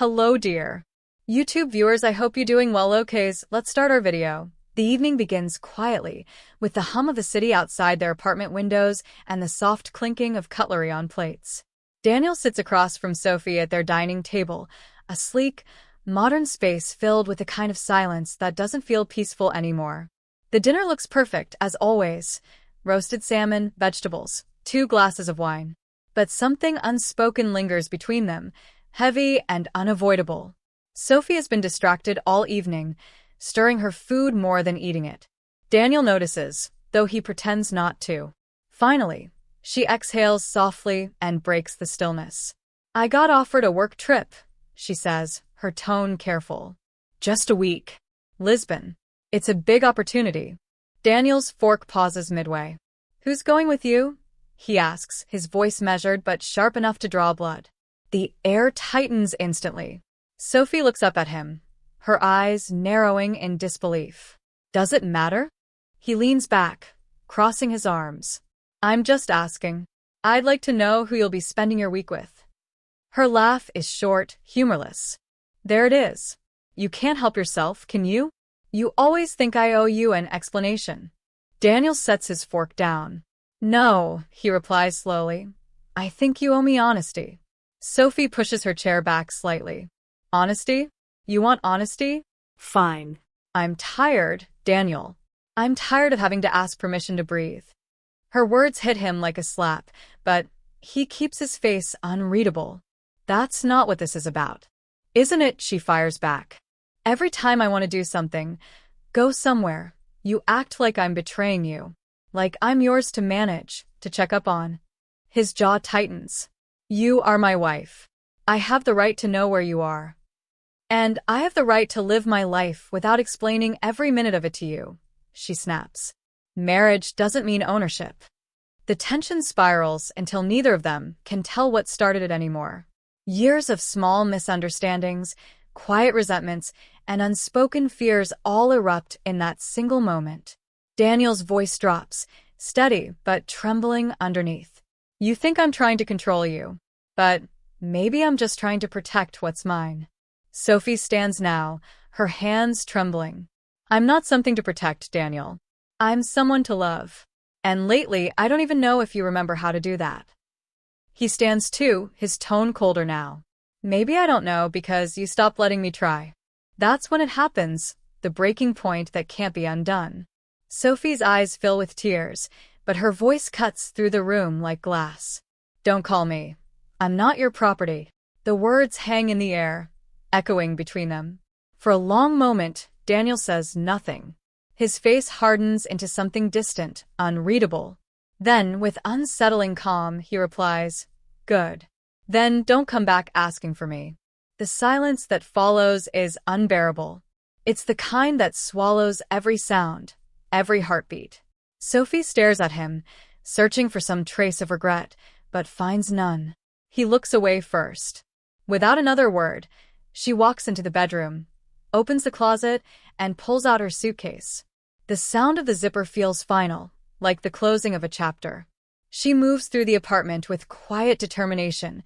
Hello, dear YouTube viewers, I hope you're doing well. Okay, let's start our video. The evening begins quietly, with the hum of the city outside their apartment windows and the soft clinking of cutlery on plates. Daniel sits across from Sophie at their dining table, a sleek, modern space filled with a kind of silence that doesn't feel peaceful anymore. The dinner looks perfect, as always. Roasted salmon, vegetables, 2 glasses of wine. But something unspoken lingers between them, heavy and unavoidable. Sophie has been distracted all evening, stirring her food more than eating it. Daniel notices, though he pretends not to. Finally, she exhales softly and breaks the stillness. I got offered a work trip, she says, her tone careful. Just a week. Lisbon. It's a big opportunity. Daniel's fork pauses midway. Who's going with you? He asks, his voice measured but sharp enough to draw blood. The air tightens instantly. Sophie looks up at him, her eyes narrowing in disbelief. Does it matter? He leans back, crossing his arms. I'm just asking. I'd like to know who you'll be spending your week with. Her laugh is short, humorless. There it is. You can't help yourself, can you? You always think I owe you an explanation. Daniel sets his fork down. No, he replies slowly. I think you owe me honesty. Sophie pushes her chair back slightly. Honesty? You want honesty? Fine. I'm tired, Daniel. I'm tired of having to ask permission to breathe. Her words hit him like a slap, but he keeps his face unreadable. That's not what this is about. Isn't it? She fires back. Every time I want to do something, go somewhere, you act like I'm betraying you. Like I'm yours to manage, to check up on. His jaw tightens. You are my wife. I have the right to know where you are. And I have the right to live my life without explaining every minute of it to you, she snaps. Marriage doesn't mean ownership. The tension spirals until neither of them can tell what started it anymore. Years of small misunderstandings, quiet resentments, and unspoken fears all erupt in that single moment. Daniel's voice drops, steady but trembling underneath. You think I'm trying to control you, but maybe I'm just trying to protect what's mine. Sophie stands now, her hands trembling. I'm not something to protect, Daniel. I'm someone to love. And lately, I don't even know if you remember how to do that. He stands too, his tone colder now. Maybe I don't know because you stopped letting me try. That's when it happens, the breaking point that can't be undone. Sophie's eyes fill with tears, but her voice cuts through the room like glass. Don't call me. I'm not your property. The words hang in the air, echoing between them. For a long moment, Daniel says nothing. His face hardens into something distant, unreadable. Then, with unsettling calm, he replies, Good. Then don't come back asking for me. The silence that follows is unbearable. It's the kind that swallows every sound, every heartbeat. Sophie stares at him, searching for some trace of regret, but finds none. He looks away first. Without another word, she walks into the bedroom, opens the closet, and pulls out her suitcase. The sound of the zipper feels final, like the closing of a chapter. She moves through the apartment with quiet determination,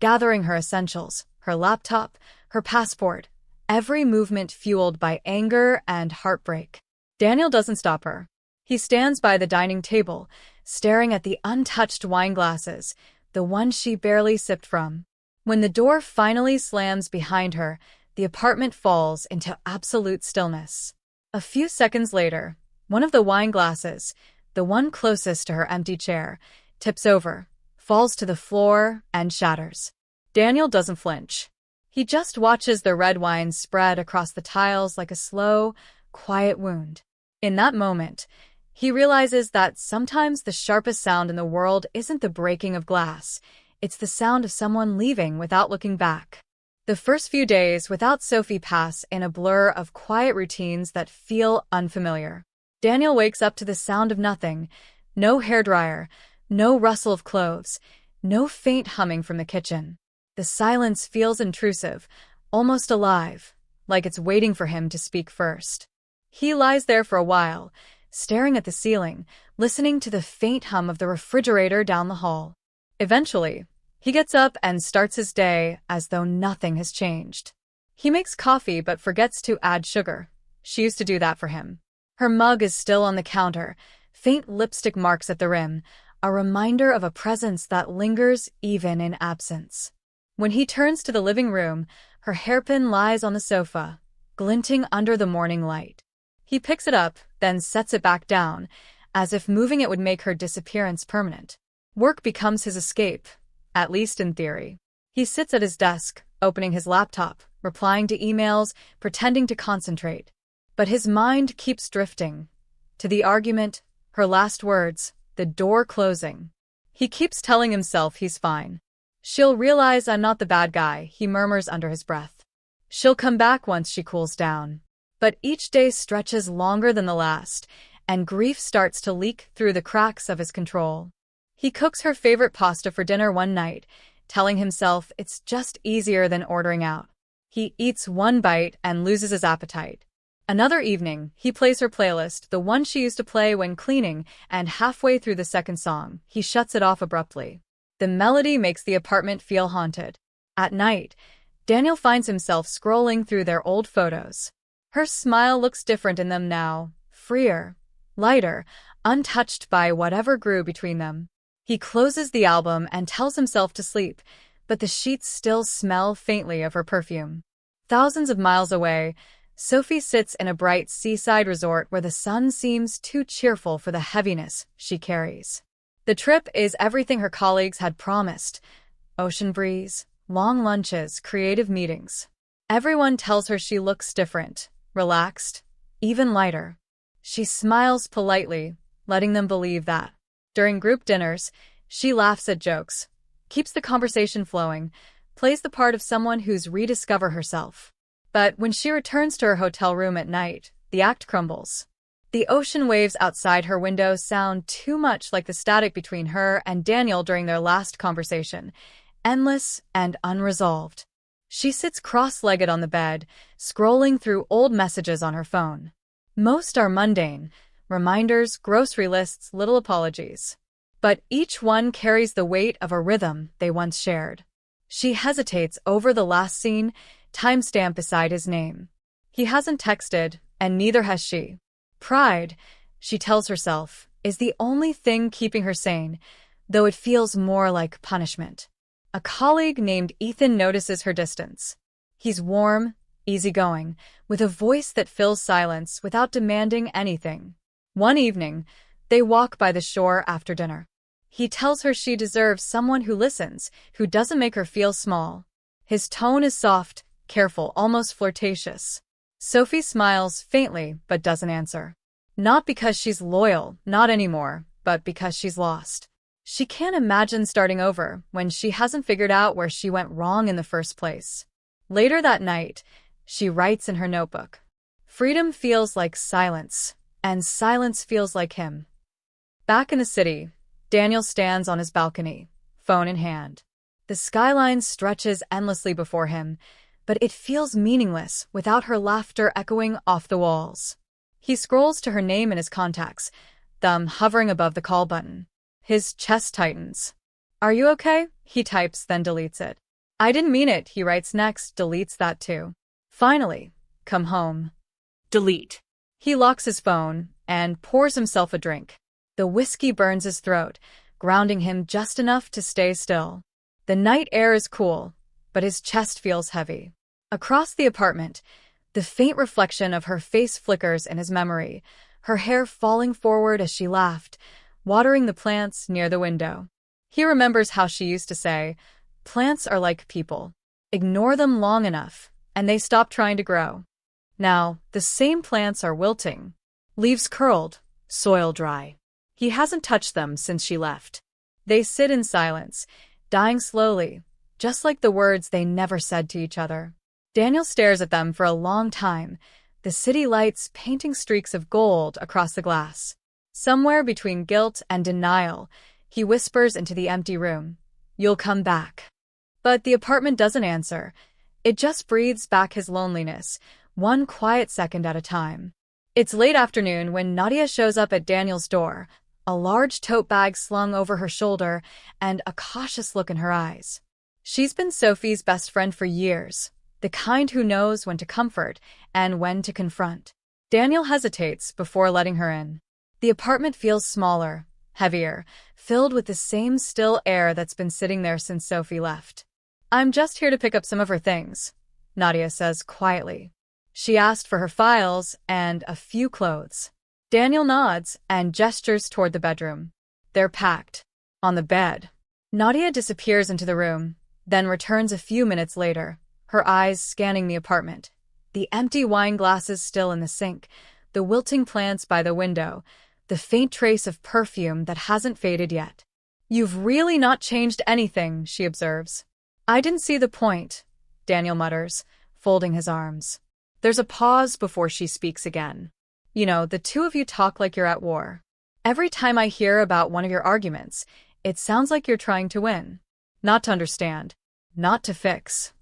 gathering her essentials, her laptop, her passport, every movement fueled by anger and heartbreak. Daniel doesn't stop her. He stands by the dining table, staring at the untouched wine glasses, the one she barely sipped from. When the door finally slams behind her, the apartment falls into absolute stillness. A few seconds later, one of the wine glasses, the one closest to her empty chair, tips over, falls to the floor, and shatters. Daniel doesn't flinch. He just watches the red wine spread across the tiles like a slow, quiet wound. In that moment, he realizes that sometimes the sharpest sound in the world isn't the breaking of glass, it's the sound of someone leaving without looking back. The first few days without Sophie pass in a blur of quiet routines that feel unfamiliar. Daniel wakes up to the sound of nothing, no hairdryer, no rustle of clothes, no faint humming from the kitchen. The silence feels intrusive, almost alive, like it's waiting for him to speak first. He lies there for a while, staring at the ceiling, listening to the faint hum of the refrigerator down the hall. Eventually, He gets up and starts his day as though nothing has changed. He makes coffee but forgets to add sugar. She used to do that for him. Her mug is still on the counter, faint lipstick marks at the rim, a reminder of a presence that lingers even in absence. When he turns to the living room, her hairpin lies on the sofa, glinting under the morning light. He picks it up, then sets it back down, as if moving it would make her disappearance permanent. Work becomes his escape, at least in theory. He sits at his desk, opening his laptop, replying to emails, pretending to concentrate. But his mind keeps drifting. To the argument, her last words, the door closing. He keeps telling himself he's fine. She'll realize I'm not the bad guy, he murmurs under his breath. She'll come back once she cools down. But each day stretches longer than the last, and grief starts to leak through the cracks of his control. He cooks her favorite pasta for dinner one night, telling himself it's just easier than ordering out. He eats one bite and loses his appetite. Another evening, he plays her playlist, the one she used to play when cleaning, and halfway through the second song, he shuts it off abruptly. The melody makes the apartment feel haunted. At night, Daniel finds himself scrolling through their old photos. Her smile looks different in them now, freer, lighter, untouched by whatever grew between them. He closes the album and tells himself to sleep, but the sheets still smell faintly of her perfume. Thousands of miles away, Sophie sits in a bright seaside resort where the sun seems too cheerful for the heaviness she carries. The trip is everything her colleagues had promised: ocean breeze, long lunches, creative meetings. Everyone tells her she looks different, relaxed, even lighter. She smiles politely, letting them believe that. During group dinners, she laughs at jokes, keeps the conversation flowing, plays the part of someone who's rediscovered herself. But when she returns to her hotel room at night, the act crumbles. The ocean waves outside her window sound too much like the static between her and Daniel during their last conversation, endless and unresolved. She sits cross-legged on the bed, scrolling through old messages on her phone. Most are mundane: reminders, grocery lists, little apologies. But each one carries the weight of a rhythm they once shared. She hesitates over the last scene, timestamp beside his name. He hasn't texted, and neither has she. Pride, she tells herself, is the only thing keeping her sane, though it feels more like punishment. A colleague named Ethan notices her distance. He's warm, easygoing, with a voice that fills silence without demanding anything. One evening, they walk by the shore after dinner. He tells her she deserves someone who listens, who doesn't make her feel small. His tone is soft, careful, almost flirtatious. Sophie smiles faintly but doesn't answer. Not because she's loyal, not anymore, but because she's lost. She can't imagine starting over when she hasn't figured out where she went wrong in the first place. Later that night, she writes in her notebook. Freedom feels like silence, and silence feels like him. Back in the city, Daniel stands on his balcony, phone in hand. The skyline stretches endlessly before him, but it feels meaningless without her laughter echoing off the walls. He scrolls to her name in his contacts, thumb hovering above the call button. His chest tightens. Are you okay? He types, then deletes it. I didn't mean it, he writes next, deletes that too. Finally, come home. Delete. He locks his phone and pours himself a drink. The whiskey burns his throat, grounding him just enough to stay still. The night air is cool, but his chest feels heavy. Across the apartment, the faint reflection of her face flickers in his memory, her hair falling forward as she laughed, watering the plants near the window. He remembers how she used to say, plants are like people. Ignore them long enough, and they stop trying to grow. Now, the same plants are wilting. Leaves curled, soil dry. He hasn't touched them since she left. They sit in silence, dying slowly, just like the words they never said to each other. Daniel stares at them for a long time, the city lights painting streaks of gold across the glass. Somewhere between guilt and denial, he whispers into the empty room, "You'll come back." But the apartment doesn't answer. It just breathes back his loneliness, one quiet second at a time. It's late afternoon when Nadia shows up at Daniel's door, a large tote bag slung over her shoulder and a cautious look in her eyes. She's been Sophie's best friend for years, the kind who knows when to comfort and when to confront. Daniel hesitates before letting her in. The apartment feels smaller, heavier, filled with the same still air that's been sitting there since Sophie left. "I'm just here to pick up some of her things," Nadia says quietly. She asked for her files and a few clothes. Daniel nods and gestures toward the bedroom. They're packed. On the bed. Nadia disappears into the room, then returns a few minutes later, her eyes scanning the apartment. The empty wine glasses still in the sink, the wilting plants by the window, the faint trace of perfume that hasn't faded yet. "You've really not changed anything," she observes. "I didn't see the point," Daniel mutters, folding his arms. There's a pause before she speaks again. "You know, the two of you talk like you're at war. Every time I hear about one of your arguments, it sounds like you're trying to win. Not to understand. Not to fix."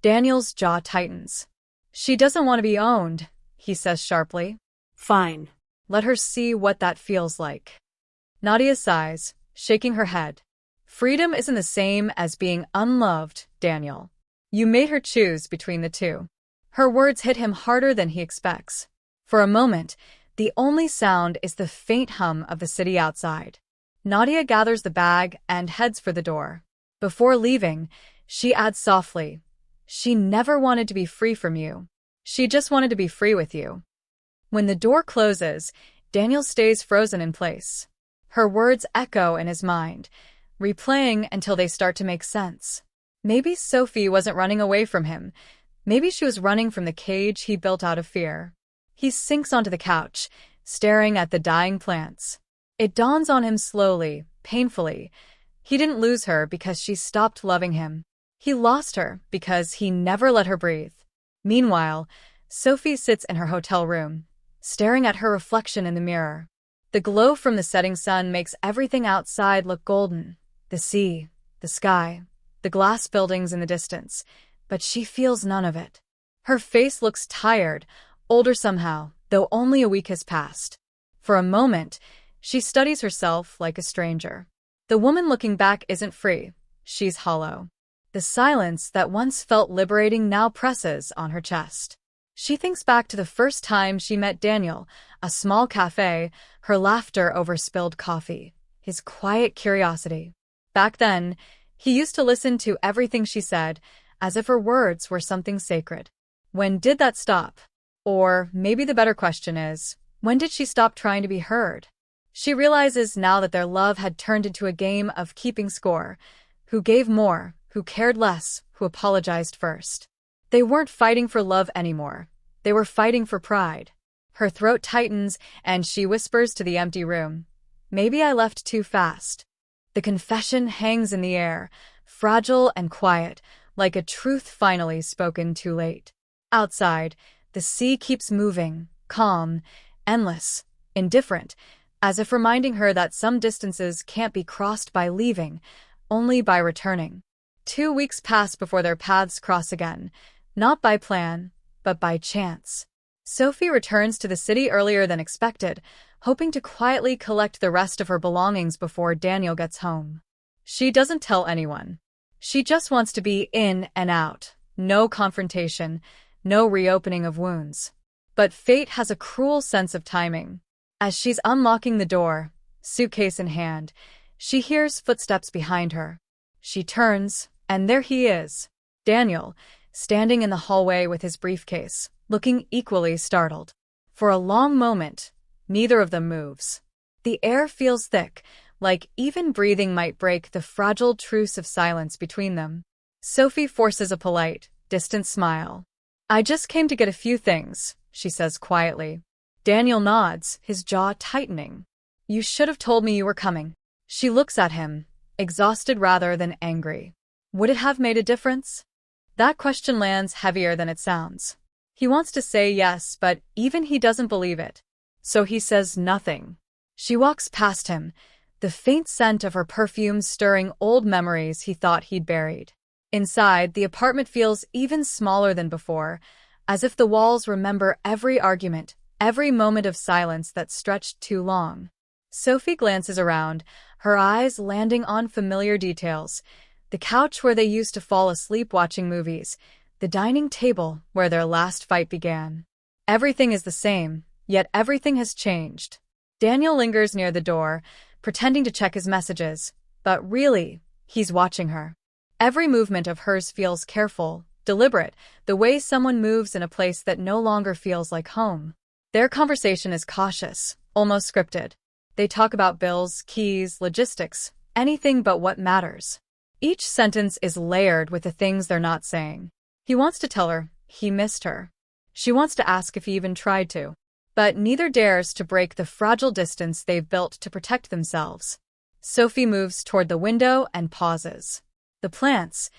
Daniel's jaw tightens. "She doesn't want to be owned," he says sharply. Fine. Let her see what that feels like. Nadia sighs, shaking her head. "Freedom isn't the same as being unloved, Daniel. You made her choose between the two." Her words hit him harder than he expects. For a moment, the only sound is the faint hum of the city outside. Nadia gathers the bag and heads for the door. Before leaving, she adds softly, "She never wanted to be free from you. She just wanted to be free with you." When the door closes, Daniel stays frozen in place. Her words echo in his mind, replaying until they start to make sense. Maybe Sophie wasn't running away from him. Maybe she was running from the cage he built out of fear. He sinks onto the couch, staring at the dying plants. It dawns on him slowly, painfully. He didn't lose her because she stopped loving him. He lost her because he never let her breathe. Meanwhile, Sophie sits in her hotel room, staring at her reflection in the mirror. The glow from the setting sun makes everything outside look golden. The sea, the sky, the glass buildings in the distance. But she feels none of it. Her face looks tired, older somehow, though only a week has passed. For a moment, she studies herself like a stranger. The woman looking back isn't free. She's hollow. The silence that once felt liberating now presses on her chest. She thinks back to the first time she met Daniel, a small cafe, her laughter over spilled coffee, his quiet curiosity. Back then, he used to listen to everything she said, as if her words were something sacred. When did that stop? Or maybe the better question is, when did she stop trying to be heard? She realizes now that their love had turned into a game of keeping score. Who gave more, who cared less, who apologized first. They weren't fighting for love anymore. They were fighting for pride. Her throat tightens, and she whispers to the empty room, "Maybe I left too fast." The confession hangs in the air, fragile and quiet, like a truth finally spoken too late. Outside, the sea keeps moving, calm, endless, indifferent, as if reminding her that some distances can't be crossed by leaving, only by returning. 2 weeks pass before their paths cross again, not by plan, but by chance. Sophie returns to the city earlier than expected, hoping to quietly collect the rest of her belongings before Daniel gets home. She doesn't tell anyone. She just wants to be in and out, no confrontation, no reopening of wounds. But fate has a cruel sense of timing. As she's unlocking the door, suitcase in hand, she hears footsteps behind her. She turns, and there he is, Daniel, standing in the hallway with his briefcase, looking equally startled. For a long moment, neither of them moves. The air feels thick, like even breathing might break the fragile truce of silence between them. Sophie forces a polite, distant smile. "I just came to get a few things," she says quietly. Daniel nods, his jaw tightening. "You should have told me you were coming." She looks at him, exhausted rather than angry. Would it have made a difference? That question lands heavier than it sounds. He wants to say yes, but even he doesn't believe it. So he says nothing. She walks past him, the faint scent of her perfume stirring old memories he thought he'd buried. Inside, the apartment feels even smaller than before, as if the walls remember every argument, every moment of silence that stretched too long. Sophie glances around, her eyes landing on familiar details. The couch where they used to fall asleep watching movies, the dining table where their last fight began. Everything is the same, yet everything has changed. Daniel lingers near the door, pretending to check his messages, but really, he's watching her. Every movement of hers feels careful, deliberate, the way someone moves in a place that no longer feels like home. Their conversation is cautious, almost scripted. They talk about bills, keys, logistics, anything but what matters. Each sentence is layered with the things they're not saying. He wants to tell her he missed her. She wants to ask if he even tried to. But neither dares to break the fragile distance they've built to protect themselves. Sophie moves toward the window and pauses. The plants,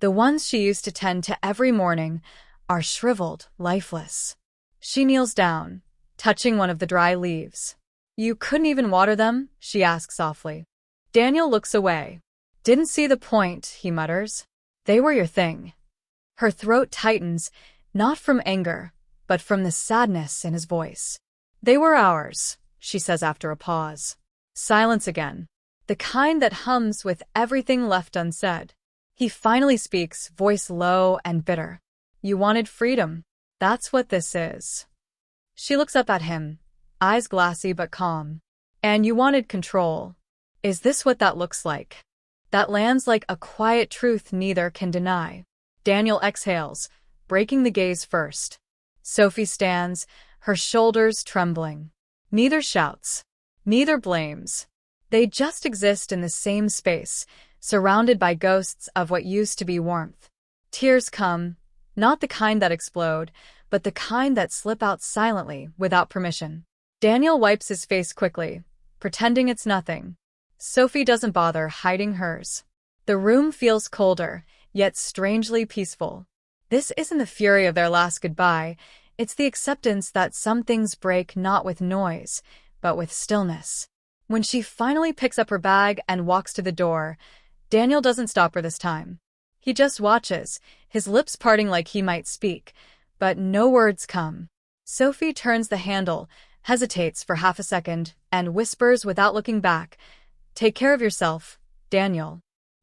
the ones she used to tend to every morning, are shriveled, lifeless. She kneels down, touching one of the dry leaves. "You couldn't even water them?" she asks softly. Daniel looks away. "Didn't see the point," he mutters. "They were your thing." Her throat tightens, not from anger, but from the sadness in his voice. "They were ours," she says after a pause. Silence again. The kind that hums with everything left unsaid. He finally speaks, voice low and bitter. "You wanted freedom. That's what this is." She looks up at him, eyes glassy but calm. "And you wanted control. Is this what that looks like?" That lands like a quiet truth neither can deny. Daniel exhales, breaking the gaze first. Sophie stands, her shoulders trembling. Neither shouts. Neither blames. They just exist in the same space, surrounded by ghosts of what used to be warmth. Tears come, not the kind that explode, but the kind that slip out silently, without permission. Daniel wipes his face quickly, pretending it's nothing. Sophie doesn't bother hiding hers. The room feels colder, yet strangely peaceful. This isn't the fury of their last goodbye, it's the acceptance that some things break not with noise, but with stillness. When she finally picks up her bag and walks to the door, Daniel doesn't stop her this time. He just watches, his lips parting like he might speak, but no words come. Sophie turns the handle, hesitates for half a second, and whispers without looking back, "Take care of yourself, Daniel."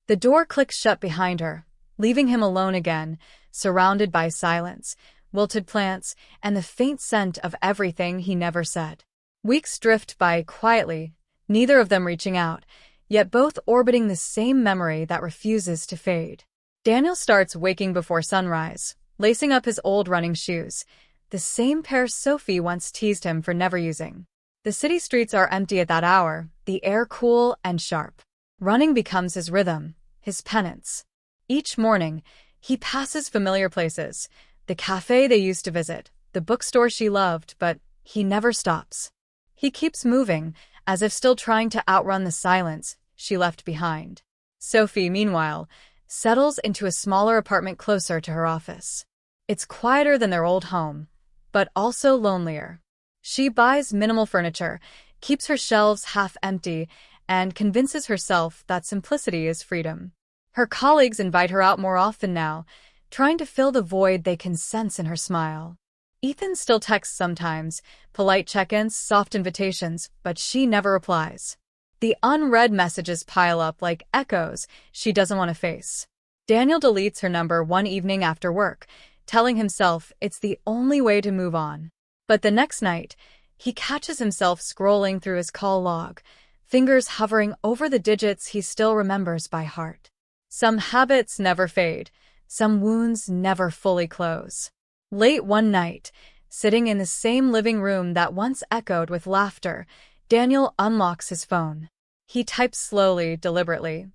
The door clicks shut behind her, leaving him alone again, surrounded by silence, wilted plants, and the faint scent of everything he never said. Weeks drift by quietly, neither of them reaching out, yet both orbiting the same memory that refuses to fade. Daniel starts waking before sunrise, lacing up his old running shoes, the same pair Sophie once teased him for never using. The city streets are empty at that hour, the air cool and sharp. Running becomes his rhythm, his penance. Each morning, he passes familiar places, the cafe they used to visit, the bookstore she loved, but he never stops. He keeps moving, as if still trying to outrun the silence she left behind. Sophie, meanwhile, settles into a smaller apartment closer to her office. It's quieter than their old home, but also lonelier. She buys minimal furniture, keeps her shelves half empty, and convinces herself that simplicity is freedom. Her colleagues invite her out more often now, trying to fill the void they can sense in her smile. Ethan still texts sometimes, polite check-ins, soft invitations, but she never replies. The unread messages pile up like echoes she doesn't want to face. Daniel deletes her number one evening after work, telling himself it's the only way to move on. But the next night, he catches himself scrolling through his call log, fingers hovering over the digits he still remembers by heart. Some habits never fade, some wounds never fully close. Late one night, sitting in the same living room that once echoed with laughter, Daniel unlocks his phone. He types slowly, deliberately.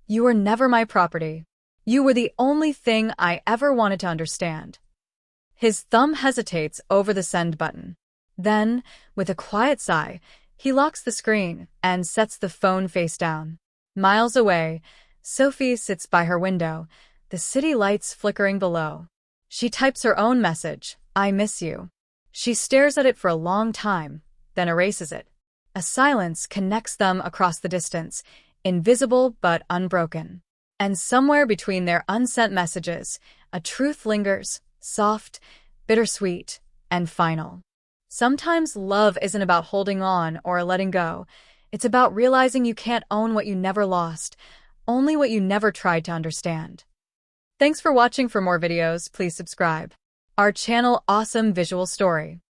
"You were never my property. You were the only thing I ever wanted to understand." His thumb hesitates over the send button. Then, with a quiet sigh, he locks the screen and sets the phone face down. Miles away, Sophie sits by her window, the city lights flickering below. She types her own message, "I miss you." She stares at it for a long time, then erases it. A silence connects them across the distance, invisible but unbroken. And somewhere between their unsent messages, a truth lingers, soft, bittersweet, and final. Sometimes love isn't about holding on or letting go. It's about realizing you can't own what you never lost, only what you never tried to understand. Thanks for watching. For more videos, please subscribe our channel. Awesome visual story.